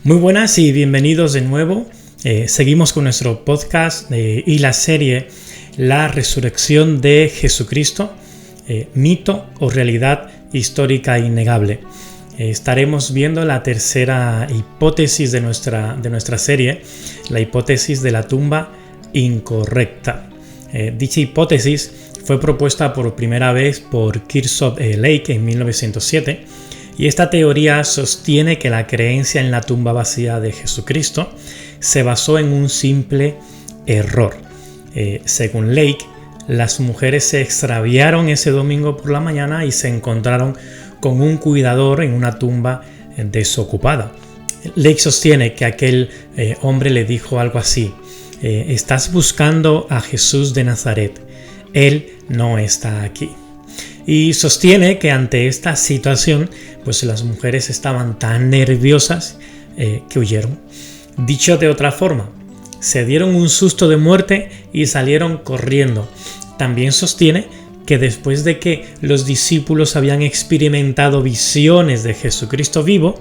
Muy buenas y bienvenidos de nuevo. Seguimos con nuestro podcast y la serie La Resurrección de Jesucristo, mito o realidad histórica innegable. Estaremos viendo la tercera hipótesis de nuestra serie, la hipótesis de la tumba incorrecta. Dicha hipótesis fue propuesta por primera vez por Kirsopp Lake en 1907. Y esta teoría sostiene que la creencia en la tumba vacía de Jesucristo se basó en un simple error. Según Lake, las mujeres se extraviaron ese domingo por la mañana y se encontraron con un cuidador en una tumba desocupada. Lake sostiene que aquel hombre le dijo algo así: estás buscando a Jesús de Nazaret, él no está aquí. Y sostiene que ante esta situación, pues las mujeres estaban tan nerviosas que huyeron. Dicho de otra forma, se dieron un susto de muerte y salieron corriendo. También sostiene que después de que los discípulos habían experimentado visiones de Jesucristo vivo,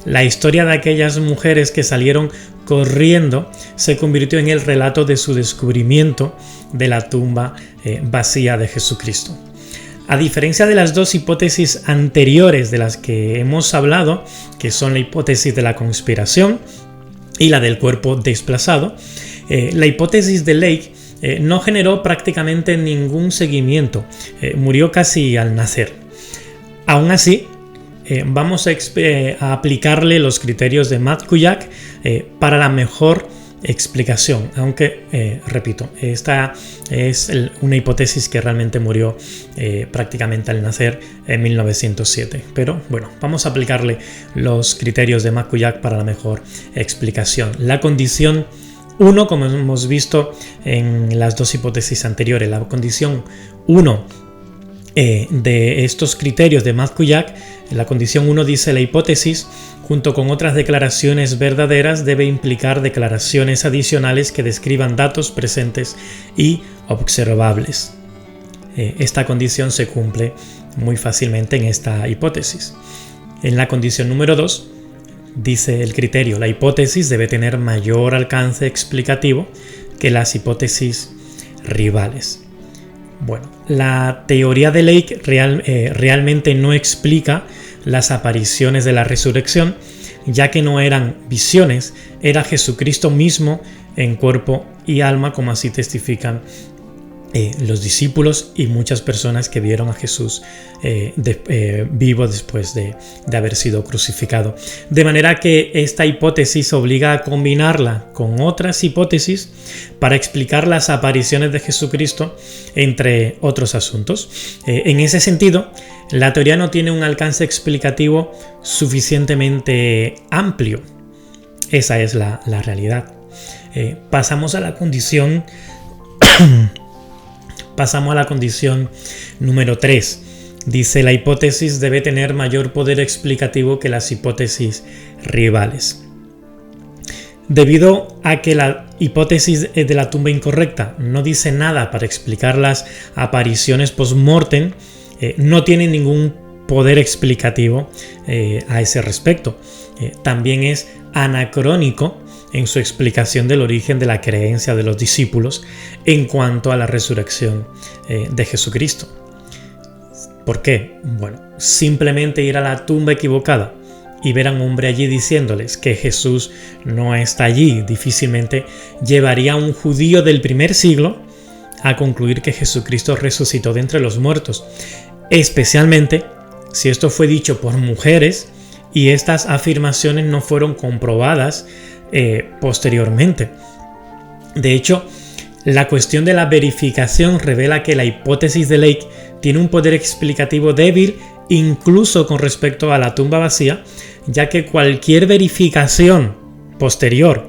la historia de aquellas mujeres que salieron corriendo se convirtió en el relato de su descubrimiento de la tumba vacía de Jesucristo. A diferencia de las dos hipótesis anteriores de las que hemos hablado, que son la hipótesis de la conspiración y la del cuerpo desplazado, la hipótesis de Lake no generó prácticamente ningún seguimiento, murió casi al nacer. Aún así, vamos a aplicarle los criterios de Matt Kuyak para la mejor explicación, aunque repito, esta es una hipótesis que realmente murió prácticamente al nacer en 1907, pero bueno, vamos a aplicarle los criterios de Matt Kuyak para la mejor explicación. La condición 1, como hemos visto en las dos hipótesis anteriores, la condición 1 de estos criterios de Matt Kuyak, la condición 1 dice: la hipótesis junto con otras declaraciones verdaderas debe implicar declaraciones adicionales que describan datos presentes y observables. Esta condición se cumple muy fácilmente en esta hipótesis. En la condición número 2 dice el criterio: la hipótesis debe tener mayor alcance explicativo que las hipótesis rivales. Bueno, la teoría de Lake realmente no explica las apariciones de la resurrección, ya que no eran visiones, era Jesucristo mismo en cuerpo y alma, como así testifican los discípulos y muchas personas que vieron a Jesús vivo después de haber sido crucificado. De manera que esta hipótesis obliga a combinarla con otras hipótesis para explicar las apariciones de Jesucristo, entre otros asuntos. En ese sentido, la teoría no tiene un alcance explicativo suficientemente amplio. Esa es la realidad. Pasamos a la condición número 3. Dice: la hipótesis debe tener mayor poder explicativo que las hipótesis rivales. Debido a que la hipótesis de la tumba incorrecta no dice nada para explicar las apariciones post-mortem, no tiene ningún poder explicativo a ese respecto. También es anacrónico en su explicación del origen de la creencia de los discípulos en cuanto a la resurrección de Jesucristo. ¿Por qué? Bueno, simplemente ir a la tumba equivocada y ver a un hombre allí diciéndoles que Jesús no está allí difícilmente llevaría a un judío del primer siglo a concluir que Jesucristo resucitó de entre los muertos, especialmente si esto fue dicho por mujeres y estas afirmaciones no fueron comprobadas posteriormente. De hecho, la cuestión de la verificación revela que la hipótesis de Lake tiene un poder explicativo débil incluso con respecto a la tumba vacía, ya que cualquier verificación posterior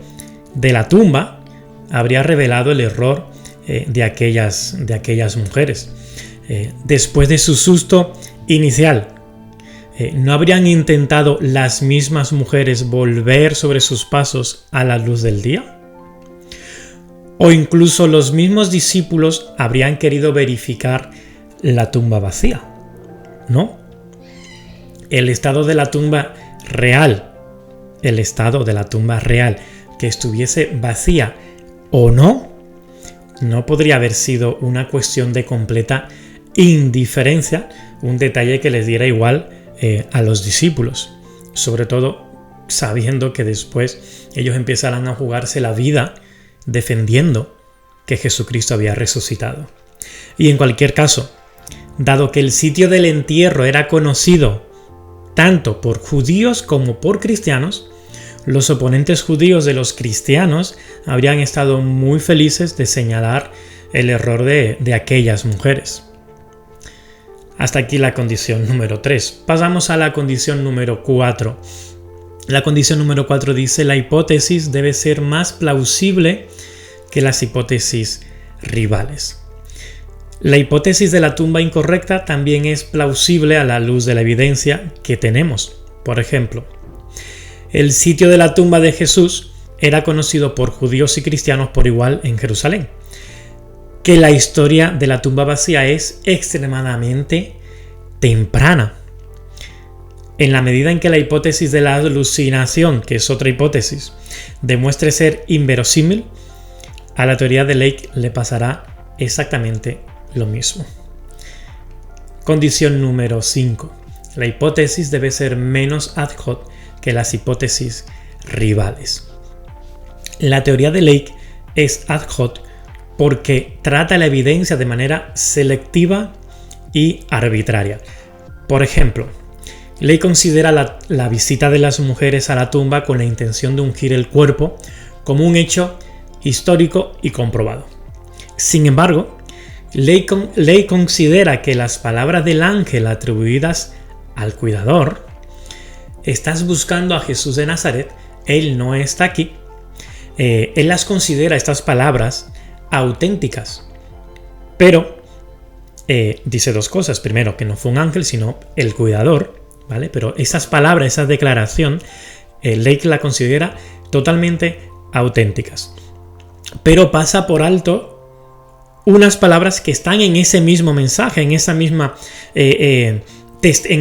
de la tumba habría revelado el error de aquellas mujeres. Después de su susto inicial, ¿no habrían intentado las mismas mujeres volver sobre sus pasos a la luz del día? O incluso los mismos discípulos habrían querido verificar la tumba vacía, ¿no? El estado de la tumba real el estado de la tumba real, que estuviese vacía o no podría haber sido una cuestión de completa indiferencia, un detalle que les diera igual a los discípulos, sobre todo sabiendo que después ellos empezarán a jugarse la vida defendiendo que Jesucristo había resucitado. Y en cualquier caso, dado que el sitio del entierro era conocido tanto por judíos como por cristianos, los oponentes judíos de los cristianos habrían estado muy felices de señalar el error de aquellas mujeres. Hasta aquí la condición número 3. Pasamos a la condición número 4. La condición número 4 dice: la hipótesis debe ser más plausible que las hipótesis rivales. La hipótesis de la tumba incorrecta también es plausible a la luz de la evidencia que tenemos. Por ejemplo, el sitio de la tumba de Jesús era conocido por judíos y cristianos por igual en Jerusalén. Que la historia de la tumba vacía es extremadamente temprana. En la medida en que la hipótesis de la alucinación, que es otra hipótesis, demuestre ser inverosímil, a la teoría de Lake le pasará exactamente lo mismo. Condición número 5. La hipótesis debe ser menos ad hoc que las hipótesis rivales. La teoría de Lake es ad hoc porque trata la evidencia de manera selectiva y arbitraria. Por ejemplo, Lake considera la visita de las mujeres a la tumba con la intención de ungir el cuerpo como un hecho histórico y comprobado. Sin embargo, Lake considera que las palabras del ángel atribuidas al cuidador: estás buscando a Jesús de Nazaret, él no está aquí. Él las considera, estas palabras, auténticas. Pero dice dos cosas. Primero, que no fue un ángel, sino el cuidador, ¿vale? Pero esas palabras, esa declaración, Lake la considera totalmente auténticas. Pero pasa por alto unas palabras que están en ese mismo mensaje, en esa misma en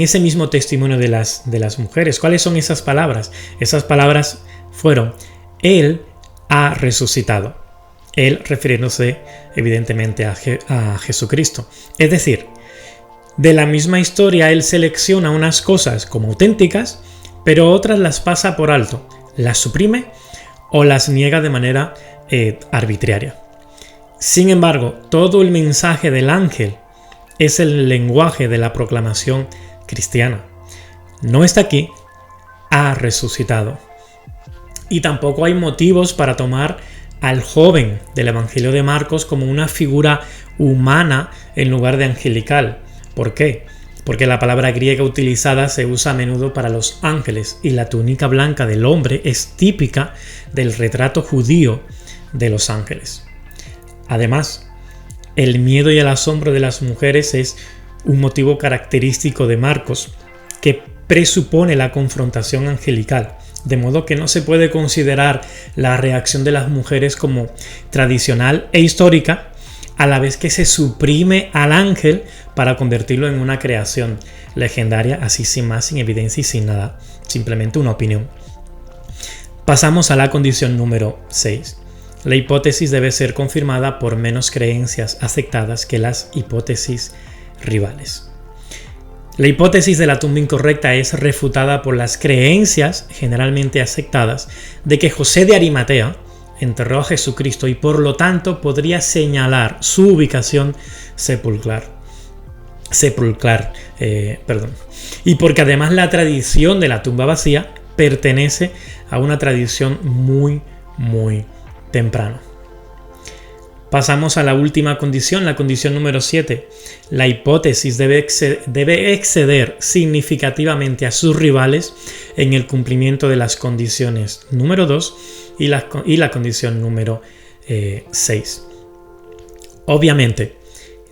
ese mismo testimonio de las mujeres. ¿Cuáles son esas palabras? Esas palabras fueron: Él ha resucitado. Él refiriéndose evidentemente a Jesucristo. Es decir, de la misma historia Él selecciona unas cosas como auténticas, pero otras las pasa por alto, las suprime o las niega de manera arbitraria. Sin embargo, todo el mensaje del ángel es el lenguaje de la proclamación cristiana. No está aquí, ha resucitado. Y tampoco hay motivos para tomar al joven del Evangelio de Marcos como una figura humana en lugar de angelical. ¿Por qué? Porque la palabra griega utilizada se usa a menudo para los ángeles y la túnica blanca del hombre es típica del retrato judío de los ángeles. Además, el miedo y el asombro de las mujeres es un motivo característico de Marcos que presupone la confrontación angelical, de modo que no se puede considerar la reacción de las mujeres como tradicional e histórica, a la vez que se suprime al ángel para convertirlo en una creación legendaria, así sin más, sin evidencia y sin nada, simplemente una opinión. Pasamos a la condición número 6. La hipótesis debe ser confirmada por menos creencias aceptadas que las hipótesis rivales. La hipótesis de la tumba incorrecta es refutada por las creencias generalmente aceptadas de que José de Arimatea enterró a Jesucristo y por lo tanto podría señalar su ubicación sepulcral. Y porque además la tradición de la tumba vacía pertenece a una tradición muy temprana. Pasamos a la última condición, la condición número 7. La hipótesis debe exceder significativamente a sus rivales en el cumplimiento de las condiciones número 2 y la condición número 6. Obviamente,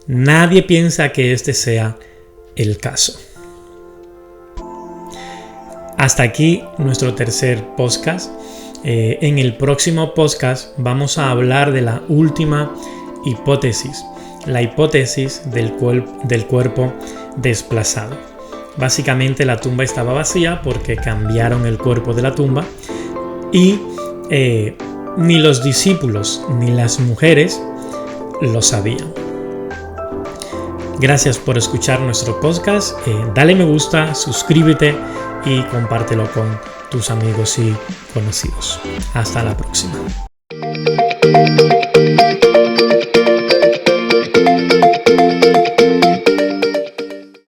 nadie piensa que este sea el caso. Hasta aquí nuestro tercer podcast. En el próximo podcast vamos a hablar de la última hipótesis, la hipótesis del cuerpo desplazado. Básicamente la tumba estaba vacía porque cambiaron el cuerpo de la tumba y ni los discípulos ni las mujeres lo sabían. Gracias por escuchar nuestro podcast. Dale me gusta, suscríbete y compártelo con tus amigos y conocidos. Hasta la próxima.